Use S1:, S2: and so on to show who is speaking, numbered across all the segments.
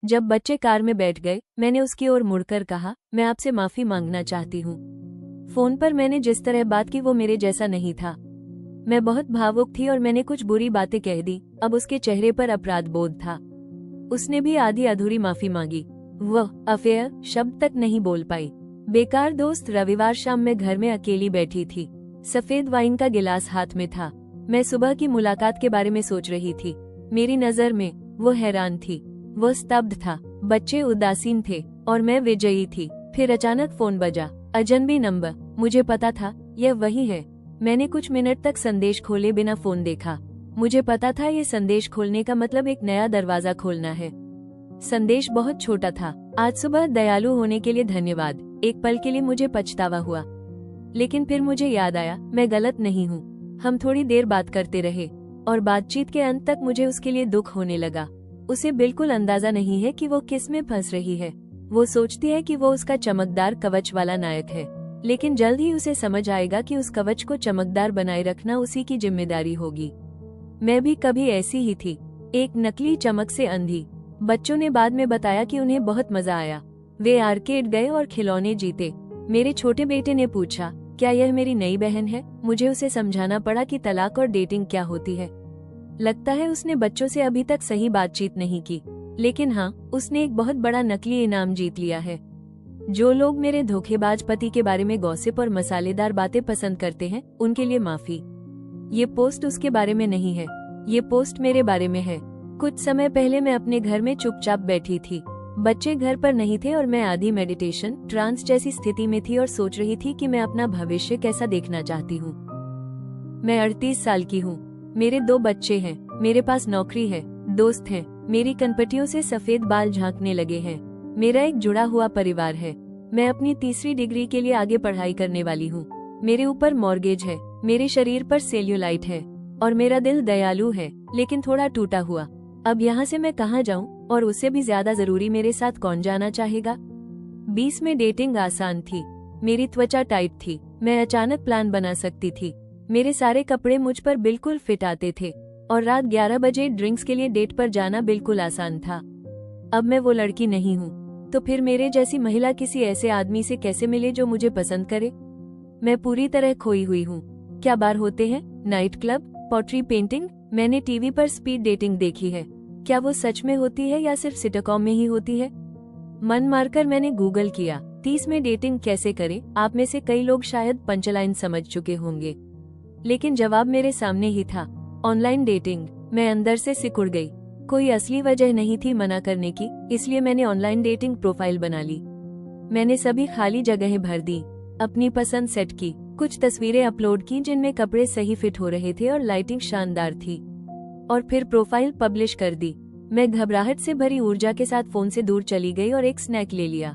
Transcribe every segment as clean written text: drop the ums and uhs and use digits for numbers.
S1: जब बच्चे कार में बैठ गए, मैंने उसकी ओर मुड़कर कहा, मैं आपसे माफी मांगना चाहती हूँ। फोन पर मैंने जिस तरह बात की वो मेरे जैसा नहीं था। मैं बहुत भावुक थी और मैंने कुछ बुरी बातें कह दी। अब उसके चेहरे पर अपराध बोध था। उसने भी आधी अधूरी माफी मांगी। वह अफेयर शब्द तक नहीं बोल पाई। बेकार दोस्त। रविवार शाम मैं घर में अकेली बैठी थी। सफेद वाइन का गिलास हाथ में था। मैं सुबह की मुलाकात के बारे में सोच रही थी। मेरी नजर में वो हैरान थी, वो स्तब्ध था, बच्चे उदासीन थे और मैं विजयी थी। फिर अचानक फोन बजा। अजनबी नंबर। मुझे पता था यह वही है। मैंने कुछ मिनट तक संदेश खोले बिना फोन देखा। मुझे पता था ये संदेश खोलने का मतलब एक नया दरवाजा खोलना है। संदेश बहुत छोटा था। आज सुबह दयालु होने के लिए धन्यवाद। एक पल के लिए मुझे पछतावा हुआ, लेकिन फिर मुझे याद आया मैं गलत नहीं हूँ। हम थोड़ी देर बात करते रहे और बातचीत के अंत तक मुझे उसके लिए दुख होने लगा। उसे बिल्कुल अंदाजा नहीं है कि वो किस में फंस रही है। वो सोचती है कि वो उसका चमकदार कवच वाला नायक है, लेकिन जल्द ही उसे समझ आएगा कि उस कवच को चमकदार बनाए रखना उसी की जिम्मेदारी होगी। मैं भी कभी ऐसी ही थी, एक नकली चमक से अंधी। बच्चों ने बाद में बताया कि उन्हें बहुत मजा आया। वे आर्केड गए और खिलौने जीते। मेरे छोटे बेटे ने पूछा, क्या यह मेरी नई बहन है? मुझे उसे समझाना पड़ा कि तलाक और डेटिंग क्या होती है। लगता है उसने बच्चों से अभी तक सही बातचीत नहीं की, लेकिन हाँ, उसने एक बहुत बड़ा नकली इनाम जीत लिया है। जो लोग मेरे धोखेबाज पति के बारे में गॉसिप और मसालेदार बातें पसंद करते हैं, उनके लिए माफी। ये पोस्ट उसके बारे में नहीं है, ये पोस्ट मेरे बारे में है। कुछ समय पहले मैं अपने घर में चुपचाप बैठी थी। बच्चे घर पर नहीं थे और मैं आधी मेडिटेशन ट्रांस जैसी स्थिति में थी और सोच रही थी कि मैं अपना भविष्य कैसा देखना चाहती हूँ। मैं 38 साल की हूँ। मेरे 2 बच्चे हैं। मेरे पास नौकरी है, दोस्त हैं। मेरी कनपटियों से सफेद बाल झांकने लगे हैं। मेरा एक जुड़ा हुआ परिवार है। मैं अपनी तीसरी डिग्री के लिए आगे पढ़ाई करने वाली हूँ। मेरे ऊपर मॉर्गेज है। मेरे शरीर पर सेल्यूलाइट है और मेरा दिल दयालु है, लेकिन थोड़ा टूटा हुआ। अब यहाँ से मैं कहाँ जाऊँ? और उससे भी ज्यादा जरूरी, मेरे साथ कौन जाना चाहेगा? 20 में डेटिंग आसान थी। मेरी त्वचा टाइट थी। मैं अचानक प्लान बना सकती थी। मेरे सारे कपड़े मुझ पर बिल्कुल फिट आते थे और रात 11 बजे ड्रिंक्स के लिए डेट पर जाना बिल्कुल आसान था। अब मैं वो लड़की नहीं हूँ, तो फिर मेरे जैसी महिला किसी ऐसे आदमी से कैसे मिले जो मुझे पसंद करे? मैं पूरी तरह खोई हुई हूँ। क्या बार होते हैं? Night club, pottery painting. मैंने टीवी पर स्पीड डेटिंग देखी है। क्या वो सच में होती है या सिर्फ सिटकॉम में ही होती है? मन मारकर मैंने गूगल किया, 30 में डेटिंग कैसे करें। आप में से कई लोग शायद पंचलाइन समझ चुके होंगे, लेकिन जवाब मेरे सामने ही था, ऑनलाइन डेटिंग। मैं अंदर से सिकुड़ गई। कोई असली वजह नहीं थी मना करने की, इसलिए मैंने ऑनलाइन डेटिंग प्रोफाइल बना ली। मैंने सभी खाली जगहें भर दी, अपनी पसंद सेट की, कुछ तस्वीरें अपलोड की जिनमें कपड़े सही फिट हो रहे थे और लाइटिंग शानदार थी, और फिर प्रोफाइल पब्लिश कर दी। मैं घबराहट से भरी ऊर्जा के साथ फोन से दूर चली गई और एक स्नैक ले लिया।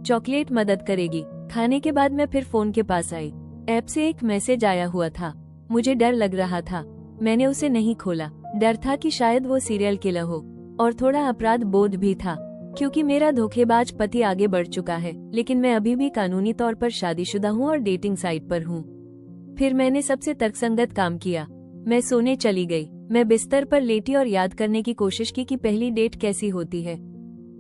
S1: चॉकलेट मदद करेगी। खाने के बाद मैं फिर फोन के पास आई। ऐप से एक मैसेज आया हुआ था। मुझे डर लग रहा था। मैंने उसे नहीं खोला। डर था कि शायद वो सीरियल किलर हो, और थोड़ा अपराध बोध भी था, क्योंकि मेरा धोखेबाज पति आगे बढ़ चुका है, लेकिन मैं अभी भी कानूनी तौर पर शादीशुदा हूँ और डेटिंग साइट पर हूँ। फिर मैंने सबसे तर्कसंगत काम किया। मैं सोने चली गई। मैं बिस्तर पर लेटी और याद करने की कोशिश की कि पहली डेट कैसी होती है।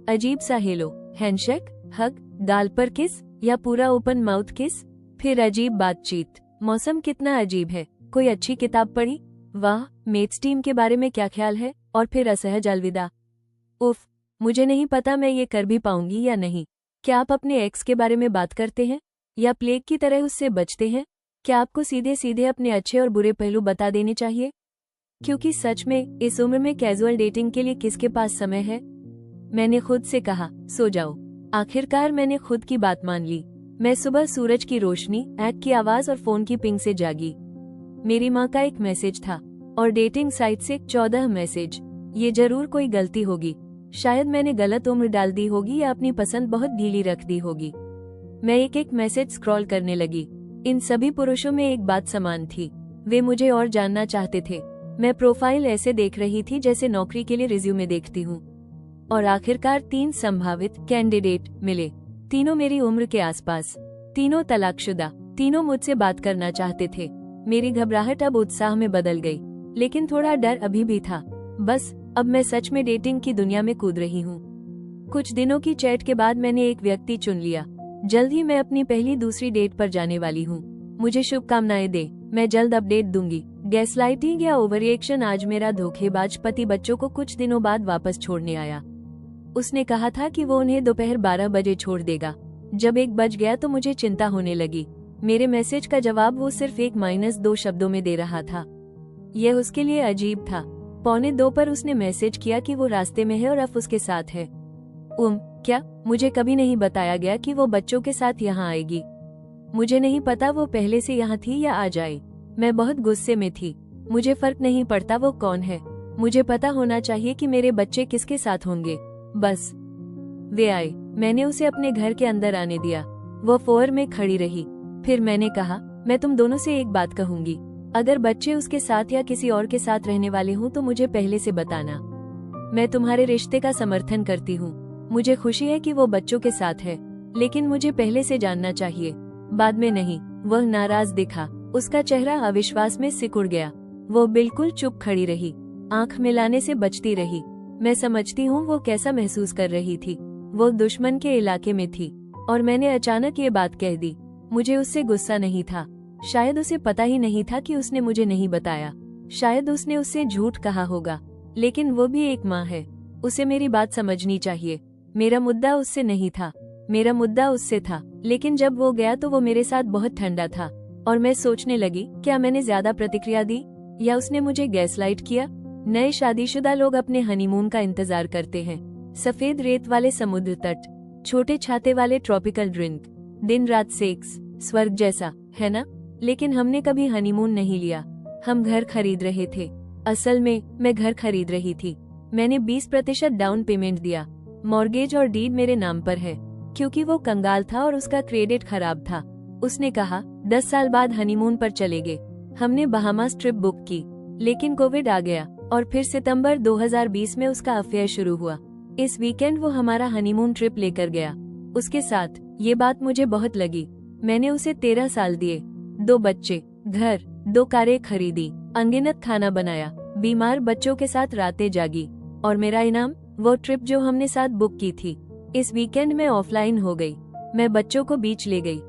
S1: अजीब सा हेलो, हैंडशेक, हग, गाल पर किस, या पूरा ओपन माउथ किस। फिर अजीब बातचीत। मौसम कितना अजीब है। कोई अच्छी किताब पढ़ी? वाह, मेट्स टीम के बारे में क्या ख्याल है? और फिर असहज अलविदा। उफ, मुझे नहीं पता मैं ये कर भी पाऊंगी या नहीं। क्या आप अपने एक्स के बारे में बात करते हैं, या प्लेग की तरह उससे बचते हैं? क्या आपको सीधे सीधे अपने अच्छे और बुरे पहलू बता देने चाहिए? क्योंकि सच में इस उम्र में कैजुअल डेटिंग के लिए किसके पास समय है? मैंने खुद से कहा, सो जाओ। आखिरकार मैंने खुद की बात मान ली। मैं सुबह सूरज की रोशनी, ऐप की आवाज और फोन की पिंग से जागी। मेरी माँ का एक मैसेज था और डेटिंग साइट से 14 मैसेज। ये जरूर कोई गलती होगी। शायद मैंने गलत उम्र डाल दी होगी या अपनी पसंद बहुत ढीली रख दी होगी। मैं एक एक मैसेज स्क्रॉल करने लगी। इन सभी पुरुषों में एक बात समान थी, वे मुझे और जानना चाहते थे। मैं प्रोफाइल ऐसे देख रही थी जैसे नौकरी के लिए रिज्यूमे देखती हूँ। और आखिरकार 3 संभावित कैंडिडेट मिले। तीनों मेरी उम्र के आसपास, तीनों तलाकशुदा, तीनों मुझसे बात करना चाहते थे। मेरी घबराहट अब उत्साह में बदल गई, लेकिन थोड़ा डर अभी भी था। बस अब मैं सच में डेटिंग की दुनिया में कूद रही हूँ। कुछ दिनों की चैट के बाद मैंने एक व्यक्ति चुन लिया। जल्द ही मैं अपनी पहली दूसरी डेट पर जाने वाली हूँ। मुझे शुभकामनाएं दे, मैं जल्द अपडेट दूंगी। गैसलाइटिंग या ओवररिएक्शन। आज मेरा धोखेबाज पति बच्चों को कुछ दिनों बाद वापस छोड़ने आया। उसने कहा था कि वो उन्हें दोपहर 12 बजे छोड़ देगा। जब 1 बज गया तो मुझे चिंता होने लगी। मेरे मैसेज का जवाब वो सिर्फ 1-2 शब्दों में दे रहा था। यह उसके लिए अजीब था। 1:45 पर उसने मैसेज किया कि वो रास्ते में है और अब उसके साथ है। क्या? मुझे कभी नहीं बताया गया कि वो बच्चों के साथ यहाँ आएगी। मुझे नहीं पता वो पहले से यहाँ थी या आ जाए। मैं बहुत गुस्से में थी। मुझे फर्क नहीं पड़ता वो कौन है। मुझे पता होना चाहिए कि मेरे बच्चे किसके साथ होंगे। बस वे आए। मैंने उसे अपने घर के अंदर आने दिया। वो फ्लोर में खड़ी रही। फिर मैंने कहा, मैं तुम दोनों से एक बात कहूंगी। अगर बच्चे उसके साथ या किसी और के साथ रहने वाले हों तो मुझे पहले से बताना। मैं तुम्हारे रिश्ते का समर्थन करती हूँ। मुझे खुशी है कि वो बच्चों के साथ है, लेकिन मुझे पहले से जानना चाहिए, बाद में नहीं। वह नाराज दिखा। उसका चेहरा अविश्वास में सिकुड़ गया। वो बिल्कुल चुप खड़ी रही, आंख मिलाने से बचती रही। मैं समझती हूँ वो कैसा महसूस कर रही थी। वो दुश्मन के इलाके में थी और मैंने अचानक ये बात कह दी। मुझे उससे गुस्सा नहीं था। शायद उसे पता ही नहीं था कि उसने मुझे नहीं बताया। शायद उसने उससे झूठ कहा होगा, लेकिन वो भी एक माँ है। उसे मेरी बात समझनी चाहिए। मेरा मुद्दा उससे नहीं था, मेरा मुद्दा उससे था। लेकिन जब वो गया तो वो मेरे साथ बहुत ठंडा था और मैं सोचने लगी, क्या मैंने ज्यादा प्रतिक्रिया दी या उसने मुझे गैसलाइट किया? नए शादीशुदा लोग अपने हनीमून का इंतजार करते हैं। सफेद रेत वाले समुद्र तट, छोटे छाते वाले ट्रॉपिकल ड्रिंक, दिन रात सेक्स, स्वर्ग जैसा, है ना? लेकिन हमने कभी हनीमून नहीं लिया। हम घर खरीद रहे थे। असल में मैं घर खरीद रही थी। मैंने 20% डाउन पेमेंट दिया। मॉर्गेज और डीड मेरे नाम पर है, क्योंकि वो कंगाल था और उसका क्रेडिट खराब था। उसने कहा 10 साल बाद हनीमून पर चलेंगे। हमने बहामास ट्रिप बुक की, लेकिन कोविड आ गया और फिर सितंबर 2020 में उसका अफेयर शुरू हुआ। इस वीकेंड वो हमारा हनीमून ट्रिप लेकर गया उसके साथ। ये बात मुझे बहुत लगी। मैंने उसे 13 साल दिए, 2 बच्चे, घर, 2 कारें खरीदी, अनगिनत खाना बनाया, बीमार बच्चों के साथ रातें जागी। और मेरा इनाम, वो ट्रिप जो हमने साथ बुक की थी। इस वीकेंड में ऑफलाइन हो गई। मैं बच्चों को बीच ले गई।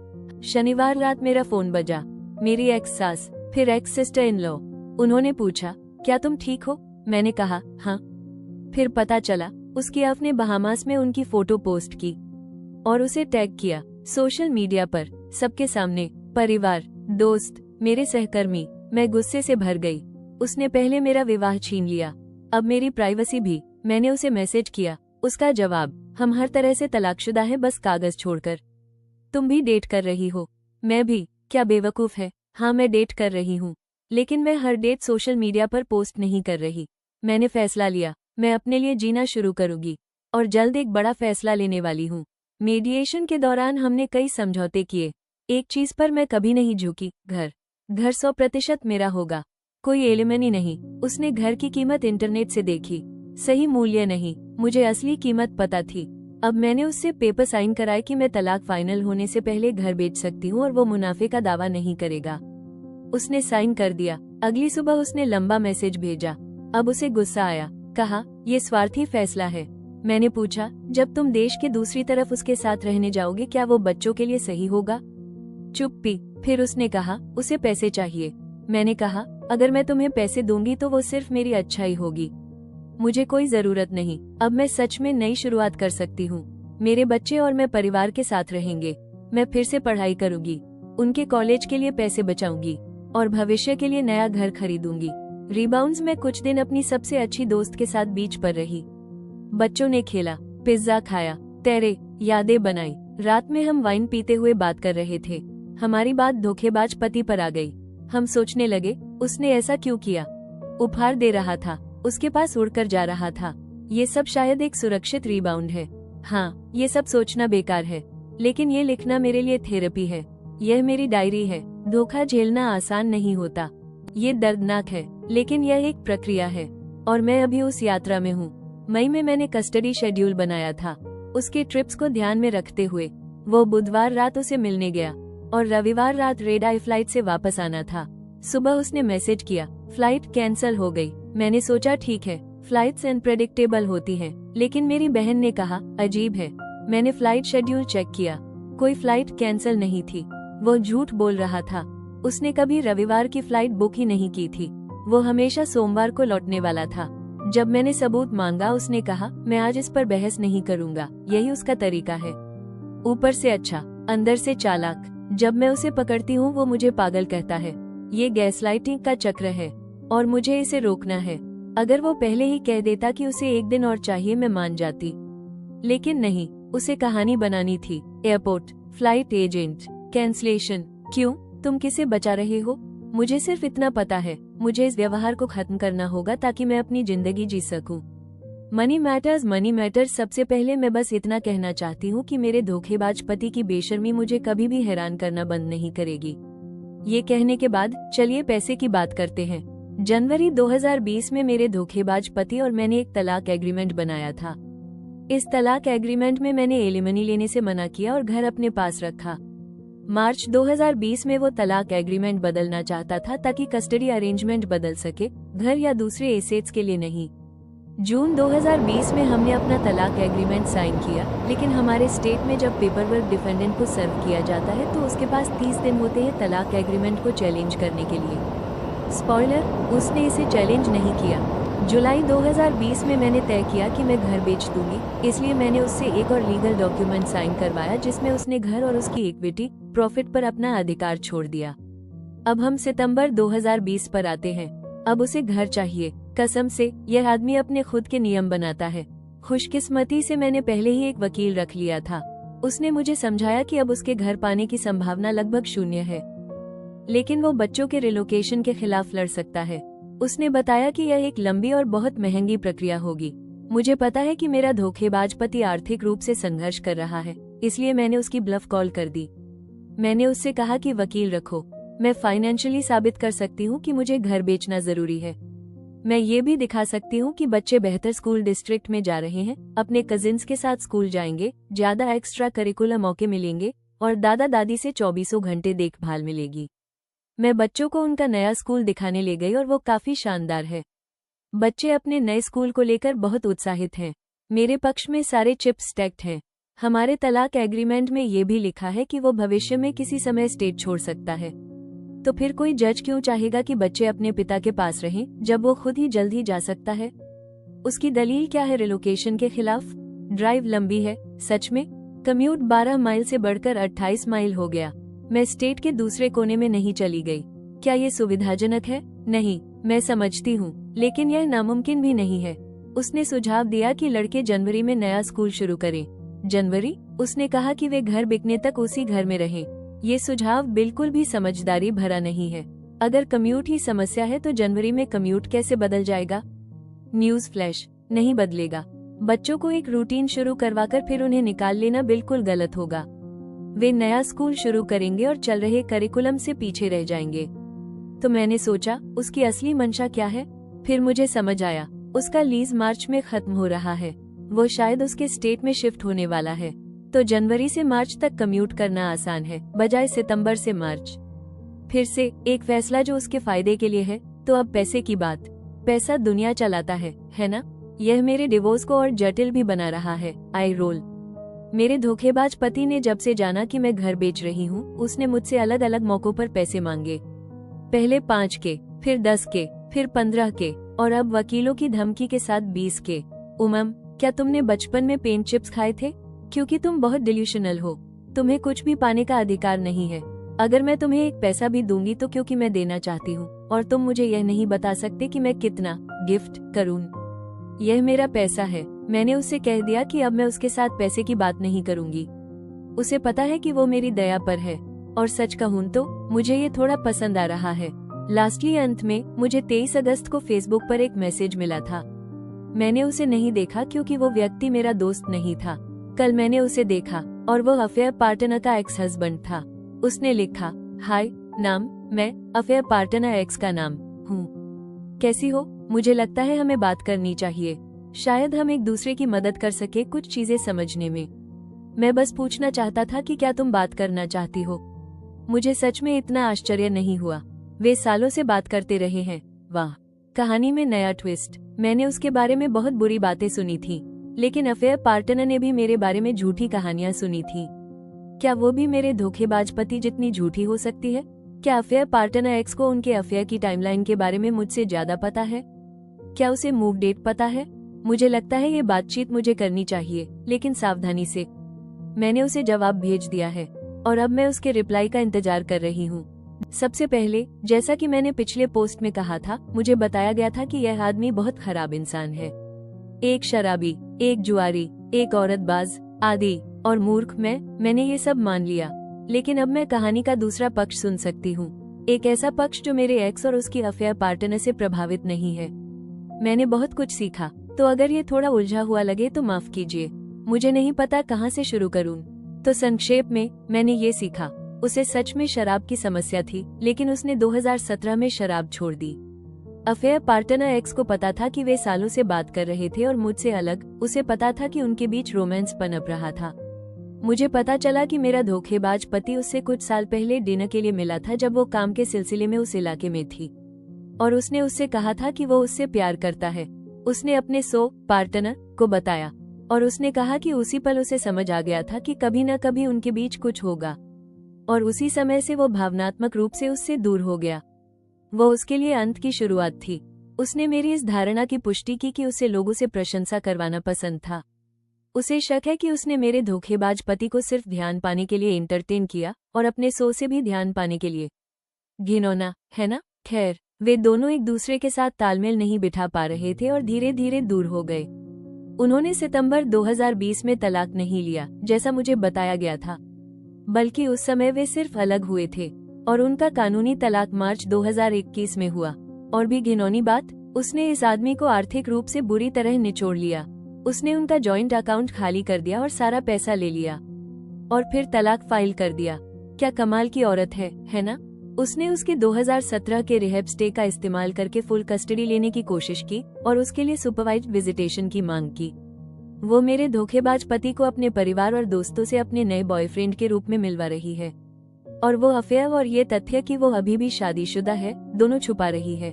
S1: शनिवार रात मेरा फोन बजा। मेरी एक्स सास, फिर एक्स सिस्टर इन लॉ। उन्होंने पूछा, क्या तुम ठीक हो? मैंने कहा, हाँ। फिर पता चला उसकी अफ ने बहामास में उनकी फोटो पोस्ट की और उसे टैग किया सोशल मीडिया पर, सबके सामने। परिवार, दोस्त, मेरे सहकर्मी। मैं गुस्से से भर गई। उसने पहले मेरा विवाह छीन लिया, अब मेरी प्राइवेसी भी। मैंने उसे मैसेज किया। उसका जवाब, हम हर तरह से तलाकशुदा हैं, बस कागज छोड़कर। तुम भी डेट कर रही हो? मैं भी। क्या बेवकूफ है। हाँ, मैं डेट कर रही हूँ, लेकिन मैं हर डेट सोशल मीडिया पर पोस्ट नहीं कर रही। मैंने फैसला लिया, मैं अपने लिए जीना शुरू करूंगी और जल्द एक बड़ा फैसला लेने वाली हूँ। मीडिएशन के दौरान हमने कई समझौते किए। एक चीज पर मैं कभी नहीं झुकी, घर। घर 100% मेरा होगा, कोई एलिमनी नहीं। उसने घर की कीमत इंटरनेट से देखी, सही मूल्य नहीं। मुझे असली कीमत पता थी। अब मैंने उससे पेपर साइन कराए कि मैं तलाक फाइनल होने से पहले घर बेच सकती हूँ और वो मुनाफे का दावा नहीं करेगा। उसने साइन कर दिया। अगली सुबह उसने लंबा मैसेज भेजा। अब उसे गुस्सा आया। कहा, ये स्वार्थी फैसला है। मैंने पूछा, जब तुम देश के दूसरी तरफ उसके साथ रहने जाओगे, क्या वो बच्चों के लिए सही होगा? चुप्पी। फिर उसने कहा, उसे पैसे चाहिए। मैंने कहा, अगर मैं तुम्हें पैसे दूंगी तो वो सिर्फ मेरी अच्छाई होगी, मुझे कोई जरूरत नहीं। अब मैं सच में नई शुरुआत कर सकती हूँ। मेरे बच्चे और मैं परिवार के साथ रहेंगे। मैं फिर से पढ़ाई करूंगी, उनके कॉलेज के लिए पैसे बचाऊंगी और भविष्य के लिए नया घर खरीदूंगी। रिबाउंड्स में कुछ दिन अपनी सबसे अच्छी दोस्त के साथ बीच पर रही। बच्चों ने खेला, पिज्जा खाया, तेरे यादें बनाई। रात में हम वाइन पीते हुए बात कर रहे थे। हमारी बात धोखेबाज पति पर आ गई। हम सोचने लगे, उसने ऐसा क्यों किया? उपहार दे रहा था, उसके पास उड़कर जा रहा था। ये सब शायद एक सुरक्षित रिबाउंड है। हाँ, ये सब सोचना बेकार है, लेकिन ये लिखना मेरे लिए थेरेपी है। यह मेरी डायरी है। धोखा झेलना आसान नहीं होता, ये दर्दनाक है, लेकिन यह एक प्रक्रिया है और मैं अभी उस यात्रा में हूँ। मई में मैंने कस्टडी शेड्यूल बनाया था, उसके ट्रिप्स को ध्यान में रखते हुए। वो बुधवार रात उसे मिलने गया और रविवार रात रेड आई फ्लाइट से वापस आना था। सुबह उसने मैसेज किया, फ्लाइट कैंसिल हो गई। मैंने सोचा ठीक है, फ्लाइट्स अनप्रेडिक्टेबल होती हैं, लेकिन मेरी बहन ने कहा अजीब है। मैंने फ्लाइट शेड्यूल चेक किया, कोई फ्लाइट कैंसिल नहीं थी। वो झूठ बोल रहा था। उसने कभी रविवार की फ्लाइट बुक ही नहीं की थी। वो हमेशा सोमवार को लौटने वाला था। जब मैंने सबूत मांगा, उसने कहा मैं आज इस पर बहस नहीं करूंगा, यही उसका तरीका है। ऊपर से अच्छा, अंदर से चालाक। जब मैं उसे पकड़ती हूँ वो मुझे पागल कहता है। ये गैसलाइटिंग का चक्र है और मुझे इसे रोकना है। अगर वो पहले ही कह देता कि उसे एक दिन और चाहिए, मैं मान जाती, लेकिन नहीं, उसे कहानी बनानी थी। Airport, flight agent, cancellation. क्यों? तुम किसे बचा रहे हो? मुझे सिर्फ इतना पता है, मुझे इस व्यवहार को खत्म करना होगा ताकि मैं अपनी जिंदगी जी सकूं। Money matters, money matters. सबसे पहले मैं बस इतना कहना चाहती हूँ कि मेरे धोखेबाज पति की बेशर्मी मुझे कभी भी हैरान करना बंद नहीं करेगी। ये कहने के बाद चलिए पैसे की बात करते हैं। जनवरी 2020 में मेरे धोखेबाज पति और मैंने एक तलाक एग्रीमेंट बनाया था। इस तलाक एग्रीमेंट में मैंने एलिमनी लेने से मना किया और घर अपने पास रखा। मार्च 2020 में वो तलाक एग्रीमेंट बदलना चाहता था ताकि कस्टडी अरेंजमेंट बदल सके, घर या दूसरे एसेट्स के लिए नहीं। जून 2020 में हमने अपना तलाक एग्रीमेंट साइन किया, लेकिन हमारे स्टेट में जब पेपरवर्क डिफेंडेंट को सर्व किया जाता है तो उसके पास 30 दिन होते हैं तलाक एग्रीमेंट को चैलेंज करने के लिए। स्पॉइलर, उसने इसे चैलेंज नहीं किया। जुलाई 2020 में मैंने तय किया कि मैं घर बेच दूंगी, इसलिए मैंने उससे एक और लीगल डॉक्यूमेंट साइन करवाया जिसमें उसने घर और उसकी इक्विटी, प्रॉफिट पर अपना अधिकार छोड़ दिया। अब हम सितंबर 2020 पर आते हैं। अब उसे घर चाहिए। कसम से, यह आदमी अपने खुद के नियम बनाता है। खुशकिस्मती से मैंने पहले ही एक वकील रख लिया था। उसने मुझे समझाया कि अब उसके घर पाने की संभावना लगभग 0 है, लेकिन वो बच्चों के रिलोकेशन के खिलाफ लड़ सकता है। उसने बताया कि यह एक लंबी और बहुत महंगी प्रक्रिया होगी। मुझे पता है कि मेरा धोखेबाज पति आर्थिक रूप से संघर्ष कर रहा है, इसलिए मैंने उसकी ब्लफ कॉल कर दी। मैंने उससे कहा कि वकील रखो, मैं फाइनेंशियली साबित कर सकती हूँ कि मुझे घर बेचना जरूरी है। मैं ये भी दिखा सकती हूँ कि बच्चे बेहतर स्कूल डिस्ट्रिक्ट में जा रहे हैं, अपने कजिन्स के साथ स्कूल जाएंगे, ज्यादा एक्स्ट्रा करिकुलर मौके मिलेंगे और दादा दादी से 24 घंटे देखभाल मिलेगी। मैं बच्चों को उनका नया स्कूल दिखाने ले गई और वो काफी शानदार है। बच्चे अपने नए स्कूल को लेकर बहुत उत्साहित हैं। मेरे पक्ष में सारे चिप्स स्टैक्ड हैं। हमारे तलाक एग्रीमेंट में ये भी लिखा है कि वो भविष्य में किसी समय स्टेट छोड़ सकता है। तो फिर कोई जज क्यों चाहेगा कि बच्चे अपने पिता के पास रहें जब वो खुद ही जल्द ही जा सकता है? उसकी दलील क्या है रिलोकेशन के खिलाफ? ड्राइव लंबी है, सच में। कम्यूट 12 माइल से बढ़कर 28 माइल हो गया। मैं स्टेट के दूसरे कोने में नहीं चली गई। क्या ये सुविधाजनक है? नहीं, मैं समझती हूँ, लेकिन यह नामुमकिन भी नहीं है। उसने सुझाव दिया कि लड़के जनवरी में नया स्कूल शुरू करें। जनवरी? उसने कहा कि वे घर बिकने तक उसी घर में रहें। ये सुझाव बिल्कुल भी समझदारी भरा नहीं है। अगर कम्यूट ही समस्या है तो जनवरी में कम्यूट कैसे बदल जाएगा? न्यूज़ फ्लैश, नहीं बदलेगा। बच्चों को एक रूटीन शुरू करवाकर फिर उन्हें निकाल लेना बिल्कुल गलत होगा। वे नया स्कूल शुरू करेंगे और चल रहे करिकुलम से पीछे रह जाएंगे। तो मैंने सोचा, उसकी असली मंशा क्या है? फिर मुझे समझ आया, उसका लीज मार्च में खत्म हो रहा है। वो शायद उसके स्टेट में शिफ्ट होने वाला है। तो जनवरी से मार्च तक कम्यूट करना आसान है, बजाय सितंबर से मार्च। फिर से एक फैसला जो उसके फायदे के लिए है। तो अब पैसे की बात। पैसा दुनिया चलाता है ना? यह मेरे डिवोर्स को और जटिल भी बना रहा है। आई रोल। मेरे धोखेबाज पति ने जब से जाना कि मैं घर बेच रही हूँ, उसने मुझसे अलग अलग मौकों पर पैसे मांगे। पहले 5 के, फिर 10 के, फिर 15 के और अब वकीलों की धमकी के साथ 20 के। उमम, क्या तुमने बचपन में पेंट चिप्स खाए थे? क्योंकि तुम बहुत डिल्यूशनल हो। तुम्हें कुछ भी पाने का अधिकार नहीं है। अगर मैं तुम्हें एक पैसा भी दूंगी तो क्योंकि मैं देना चाहती हूँ और तुम मुझे यह नहीं बता सकते कि मैं कितना गिफ्ट करूँ। यह मेरा पैसा है। मैंने उससे कह दिया कि अब मैं उसके साथ पैसे की बात नहीं करूंगी। उसे पता है कि वो मेरी दया पर है और सच कहूं तो मुझे ये थोड़ा पसंद आ रहा है। लास्टली अंत में मुझे 23 अगस्त को फेसबुक पर एक मैसेज मिला था। मैंने उसे नहीं देखा क्योंकि वो व्यक्ति मेरा दोस्त नहीं था। कल मैंने उसे देखा और वो अफेयर पार्टनर का एक्स हस्बैंड था। उसने लिखा, हाय नाम, मैं अफेयर पार्टनर एक्स का नाम हूँ। कैसी हो? मुझे लगता है हमें बात करनी चाहिए। शायद हम एक दूसरे की मदद कर सके कुछ चीजें समझने में। मैं बस पूछना चाहता था कि क्या तुम बात करना चाहती हो? मुझे सच में इतना आश्चर्य नहीं हुआ। वे सालों से बात करते रहे हैं। वाह, कहानी में नया ट्विस्ट। मैंने उसके बारे में बहुत बुरी बातें सुनी थी, लेकिन अफेयर पार्टनर ने भी मेरे बारे में झूठी कहानियां सुनी थी। क्या वो भी मेरे धोखेबाज पति जितनी झूठी हो सकती है? क्या अफेयर पार्टनर एक्स को उनके अफेयर की टाइमलाइन के बारे में मुझसे ज्यादा पता है? क्या उसे मूव डेट पता है? मुझे लगता है ये बातचीत मुझे करनी चाहिए, लेकिन सावधानी से। मैंने उसे जवाब भेज दिया है और अब मैं उसके रिप्लाई का इंतजार कर रही हूँ। सबसे पहले, जैसा कि मैंने पिछले पोस्ट में कहा था, मुझे बताया गया था कि यह आदमी बहुत खराब इंसान है। एक शराबी, एक जुआरी, एक औरतबाज, आदि और मूर्ख। मैंने ये सब मान लिया, लेकिन अब मैं कहानी का दूसरा पक्ष सुन सकती हूँ। एक ऐसा पक्ष जो मेरे एक्स और उसकी अफेयर पार्टनर से प्रभावित नहीं है। मैंने बहुत कुछ सीखा, तो अगर ये थोड़ा उलझा हुआ लगे तो माफ कीजिए। मुझे नहीं पता कहाँ से शुरू करूँ। तो संक्षेप में, मैंने ये सीखा, उसे सच में शराब की समस्या थी, लेकिन उसने 2017 में शराब छोड़ दी। अफेयर पार्टनर एक्स को पता था कि वे सालों से बात कर रहे थे और मुझसे अलग। उसे पता था कि उनके बीच रोमांस पनप रहा था। मुझे पता चला कि मेरा धोखेबाज पति उससे कुछ साल पहले डिनर के लिए मिला था, जब वो काम के सिलसिले में उस इलाके में थी, और उसने उससे कहा था कि वो उससे प्यार करता है। उसने अपने पार्टनर को बताया, और उसने कहा कि उसी पल उसे समझ आ गया था कि कभी न कभी उनके बीच कुछ होगा, और उसी समय से वो भावनात्मक रूप से उससे दूर हो गया। वो उसके लिए अंत की शुरुआत थी। उसने मेरी इस धारणा की पुष्टि की कि उसे लोगों से प्रशंसा करवाना पसंद था। उसे शक है कि उसने मेरे धोखेबाज पति को सिर्फ ध्यान पाने के लिए एंटरटेन किया, और अपने से भी ध्यान पाने के लिए। घिनौना, है ना? खैर, वे दोनों एक दूसरे के साथ तालमेल नहीं बिठा पा रहे थे और धीरे धीरे दूर हो गए। उन्होंने सितंबर 2020 में तलाक नहीं लिया, जैसा मुझे बताया गया था, बल्कि उस समय वे सिर्फ अलग हुए थे, और उनका कानूनी तलाक मार्च 2021 में हुआ। और भी घिनौनी बात, उसने इस आदमी को आर्थिक रूप से बुरी तरह निचोड़ लिया। उसने उनका जॉइंट अकाउंट खाली कर दिया और सारा पैसा ले लिया, और फिर तलाक फाइल कर दिया। क्या कमाल की औरत है ना? उसने उसके 2017 के रिहैब स्टे का इस्तेमाल करके फुल कस्टडी लेने की कोशिश की और उसके लिए सुपरवाइज्ड विजिटेशन की मांग की। वो मेरे धोखेबाज पति को अपने परिवार और दोस्तों से अपने नए बॉयफ्रेंड के रूप में मिलवा रही है, और वो अफेयर और ये तथ्य कि वो अभी भी शादीशुदा है, दोनों छुपा रही है।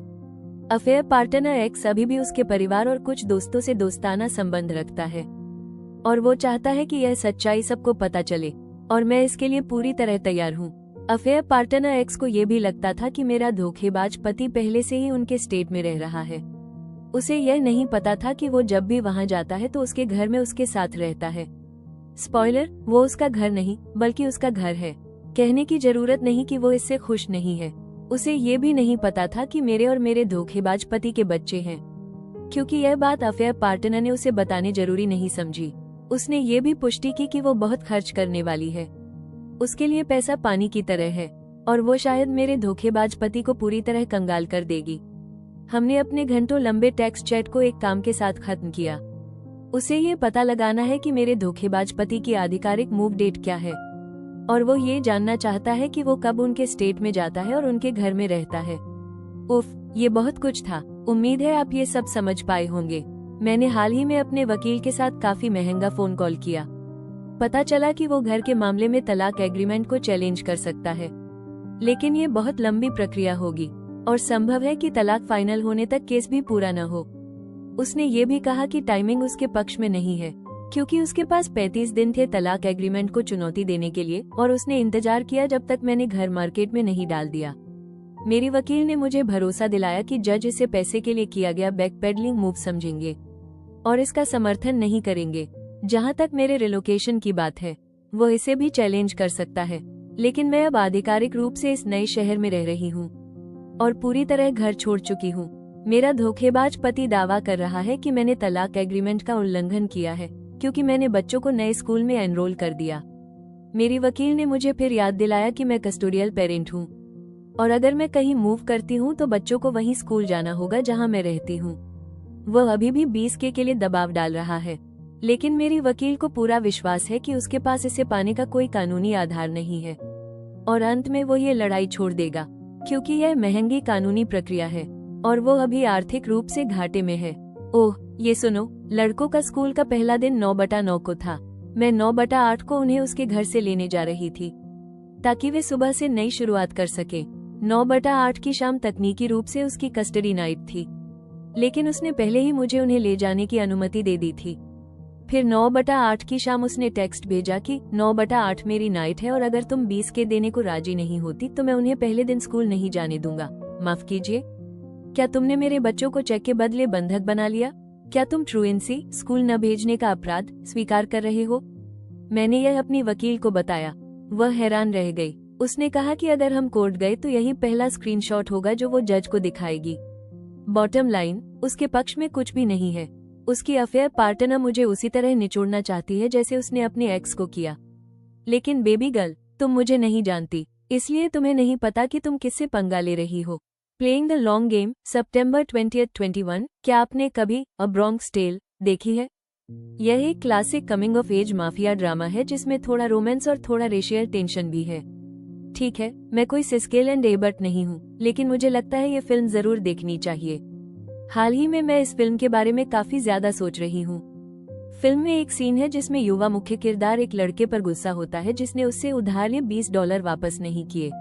S1: अफेयर पार्टनर एक्स अभी भी उसके परिवार और कुछ दोस्तों से दोस्ताना संबंध रखता है, और वो चाहता है कि यह सच्चाई सबको पता चले, और मैं इसके लिए पूरी तरह तैयार हूँ। अफेयर पार्टनर एक्स को ये भी लगता था कि मेरा धोखेबाज पति पहले से ही उनके स्टेट में रह रहा है। उसे यह नहीं पता था कि वो जब भी वहाँ जाता है तो उसके घर में उसके साथ रहता है। स्पॉइलर, वो उसका घर नहीं, बल्कि उसका घर है। कहने की जरूरत नहीं कि वो इससे खुश नहीं है। उसे ये भी नहीं पता था कि मेरे और मेरे धोखेबाज पति के बच्चे हैं, क्योंकि यह बात अफेयर पार्टनर ने उसे बताने जरूरी नहीं समझी। उसने ये भी पुष्टि की कि वो बहुत खर्च करने वाली है, उसके लिए पैसा पानी की तरह है, और वो शायद मेरे धोखेबाज पति को पूरी तरह कंगाल कर देगी। हमने अपने घंटों लंबे टेक्स्ट चैट को एक काम के साथ खत्म किया। उसे ये पता लगाना है कि मेरे धोखेबाज पति की आधिकारिक मूव डेट क्या है, और वो ये जानना चाहता है कि वो कब उनके स्टेट में जाता है और उनके घर में रहता है। उफ, ये बहुत कुछ था। उम्मीद है आप ये सब समझ पाए होंगे। मैंने हाल ही में अपने वकील के साथ काफी महंगा फोन कॉल किया। पता चला कि वो घर के मामले में तलाक एग्रीमेंट को चैलेंज कर सकता है, लेकिन ये बहुत लंबी प्रक्रिया होगी, और संभव है कि तलाक फाइनल होने तक केस भी पूरा न हो। उसने ये भी कहा कि टाइमिंग उसके पक्ष में नहीं है, क्योंकि उसके पास 35 दिन थे तलाक एग्रीमेंट को चुनौती देने के लिए, और उसने इंतजार किया जब तक मैंने घर मार्केट में नहीं डाल दिया। मेरी वकील ने मुझे भरोसा दिलाया कि जज इसे पैसे के लिए किया गया बैकपेडलिंग मूव समझेंगे और इसका समर्थन नहीं करेंगे। जहां तक मेरे रिलोकेशन की बात है, वो इसे भी चैलेंज कर सकता है, लेकिन मैं अब आधिकारिक रूप से इस नए शहर में रह रही हूँ और पूरी तरह घर छोड़ चुकी हूँ। मेरा धोखेबाज पति दावा कर रहा है कि मैंने तलाक एग्रीमेंट का उल्लंघन किया है, क्योंकि मैंने बच्चों को नए स्कूल में एनरोल कर दिया। मेरी वकील ने मुझे फिर याद दिलाया कि मैं कस्टोडियल पेरेंट हूँ, और अगर मैं कहीं मूव करती हूँ तो बच्चों को वहीं स्कूल जाना होगा जहाँ मैं रहती हूँ। वह अभी भी 20K के लिए दबाव डाल रहा है, लेकिन मेरी वकील को पूरा विश्वास है कि उसके पास इसे पाने का कोई कानूनी आधार नहीं है, और अंत में वो ये लड़ाई छोड़ देगा, क्योंकि यह महंगी कानूनी प्रक्रिया है और वो अभी आर्थिक रूप से घाटे में है। ओह, ये सुनो, लड़कों का स्कूल का पहला दिन 9/9 को था। मैं 9/8 को उन्हें उसके घर से लेने जा रही थी, ताकि वे सुबह से नई शुरुआत कर सके। 9/8 की शाम तकनीकी रूप से उसकी कस्टडी नाइट थी। लेकिन उसने पहले ही मुझे उन्हें ले जाने की अनुमति दे दी थी। फिर 9/8 की शाम उसने टेक्स्ट भेजा कि 9/8 मेरी नाइट है और अगर तुम 20 के देने को राजी नहीं होती तो मैं उन्हें पहले दिन स्कूल नहीं जाने दूंगा। माफ कीजिए, क्या तुमने मेरे बच्चों को चेक के बदले बंधक बना लिया? क्या तुम ट्रूएंसी स्कूल न भेजने का अपराध स्वीकार कर रहे हो? मैंने यह अपनी वकील को बताया। वह हैरान रह गई। उसने कहा कि अगर हम कोर्ट गए तो यही पहला स्क्रीनशॉट होगा जो वो जज को दिखाएगी। बॉटम लाइन, उसके पक्ष में कुछ भी नहीं है। उसकी अफेयर पार्टनर मुझे उसी तरह निचोड़ना चाहती है जैसे उसने अपने एक्स को किया। लेकिन बेबी गर्ल, तुम मुझे नहीं जानती, इसलिए तुम्हें नहीं पता कि तुम किससे पंगा ले रही हो। प्लेइंग द लॉन्ग गेम, सितंबर 20, 21। क्या आपने कभी अ ब्रोंक्स टेल देखी है? यह एक classic coming of age mafia drama है जिसमें थोड़ा रोमांस और थोड़ा रेशियल टेंशन भी है। ठीक है, मैं कोई सिस्केल एंड एबर्ट नहीं हूँ, लेकिन मुझे लगता है ये फिल्म जरूर देखनी चाहिए। हाल ही में मैं इस फिल्म के बारे में काफी ज्यादा सोच रही हूँ। फिल्म में एक सीन है जिसमें युवा मुख्य किरदार एक लड़के पर गुस्सा होता है जिसने उससे उधार लिए $20 वापस नहीं किए।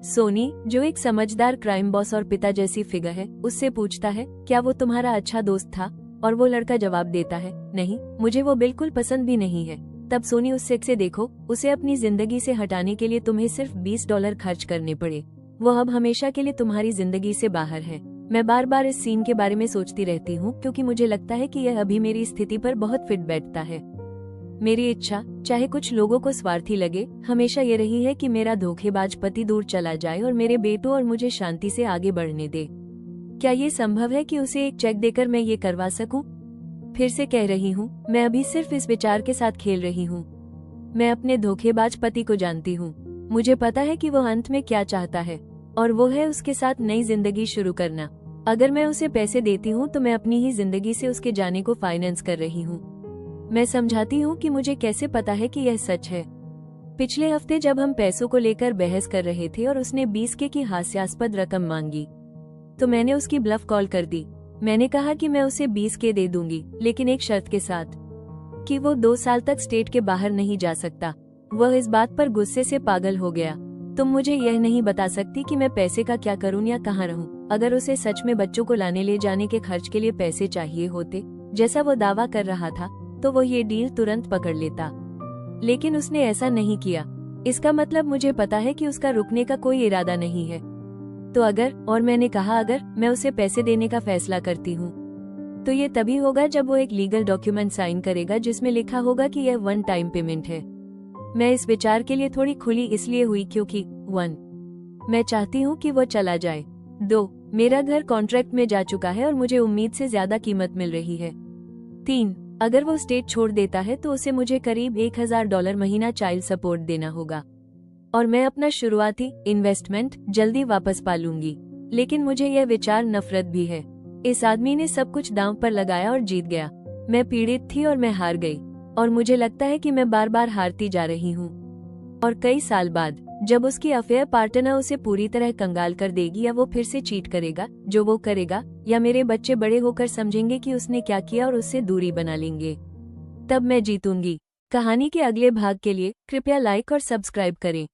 S1: सोनी, जो एक समझदार क्राइम बॉस और पिता जैसी फिगर है, उससे पूछता है, क्या वो तुम्हारा अच्छा दोस्त था? और वो लड़का जवाब देता है, नहीं, मुझे वो बिल्कुल पसंद भी नहीं है। तब सोनी उससे देखो, उसे अपनी जिंदगी से हटाने के लिए तुम्हें सिर्फ $20 खर्च करने पड़े। वो अब हमेशा के लिए तुम्हारी जिंदगी से बाहर है। मैं बार बार इस सीन के बारे में सोचती रहती हूँ क्योंकि मुझे लगता है कि यह अभी मेरी स्थिति पर बहुत फिट बैठता है। मेरी इच्छा, चाहे कुछ लोगों को स्वार्थी लगे, हमेशा ये रही है कि मेरा धोखेबाज पति दूर चला जाए और मेरे बेटों और मुझे शांति से आगे बढ़ने दे। क्या ये संभव है कि उसे एक चेक देकर मैं ये करवा सकूं? फिर से कह रही हूँ, मैं अभी सिर्फ इस विचार के साथ खेल रही हूँ। मैं अपने धोखेबाज पति को जानती हूँ। मुझे पता है कि वो अंत में क्या चाहता है, और वो है उसके साथ नई जिंदगी शुरू करना। अगर मैं उसे पैसे देती हूँ तो मैं अपनी ही जिंदगी से उसके जाने को फाइनेंस कर रही हूँ। मैं समझाती हूँ कि मुझे कैसे पता है कि यह सच है। पिछले हफ्ते जब हम पैसों को लेकर बहस कर रहे थे और उसने 20K की हास्यास्पद रकम मांगी, तो मैंने उसकी ब्लफ कॉल कर दी। मैंने कहा कि मैं उसे 20K दे दूंगी, लेकिन एक शर्त के साथ, कि वो 2 साल तक स्टेट के बाहर नहीं जा सकता। वह इस बात पर गुस्से से पागल हो गया। तुम मुझे यह नहीं बता सकती कि मैं पैसे का क्या करूं या कहाँ रहूं। अगर उसे सच में बच्चों को लाने ले जाने के खर्च के लिए पैसे चाहिए होते, जैसा वो दावा कर रहा था, तो वो ये डील तुरंत पकड़ लेता। लेकिन उसने ऐसा नहीं किया। इसका मतलब मुझे पता है कि उसका रुकने का कोई इरादा नहीं है। तो अगर, और मैंने कहा अगर, मैं उसे पैसे देने का फैसला करती हूँ, तो ये तभी होगा जब वो एक लीगल डॉक्यूमेंट साइन करेगा जिसमें लिखा होगा कि यह 1 टाइम पेमेंट है। मैं इस विचार के लिए थोड़ी खुली इसलिए हुई क्योंकि 1, मैं चाहती हूँ कि वो चला जाए। 2, मेरा घर कॉन्ट्रैक्ट में जा चुका है और मुझे उम्मीद से ज्यादा कीमत मिल रही है। 3, अगर वो स्टेट छोड़ देता है तो उसे मुझे करीब $1000 महीना चाइल्ड सपोर्ट देना होगा, और मैं अपना शुरुआती इन्वेस्टमेंट जल्दी वापस पा लूंगी। लेकिन मुझे यह विचार नफरत भी है। इस आदमी ने सब कुछ दांव पर लगाया और जीत गया। मैं पीड़ित थी और मैं हार गई, और मुझे लगता है कि मैं बार बार हारती जा रही हूँ। और कई साल बाद, जब उसकी अफेयर पार्टनर उसे पूरी तरह कंगाल कर देगी, या वो फिर से चीट करेगा, जो वो करेगा, या मेरे बच्चे बड़े होकर समझेंगे कि उसने क्या किया और उससे दूरी बना लेंगे, तब मैं जीतूंगी। कहानी के अगले भाग के लिए कृपया लाइक और सब्सक्राइब करें।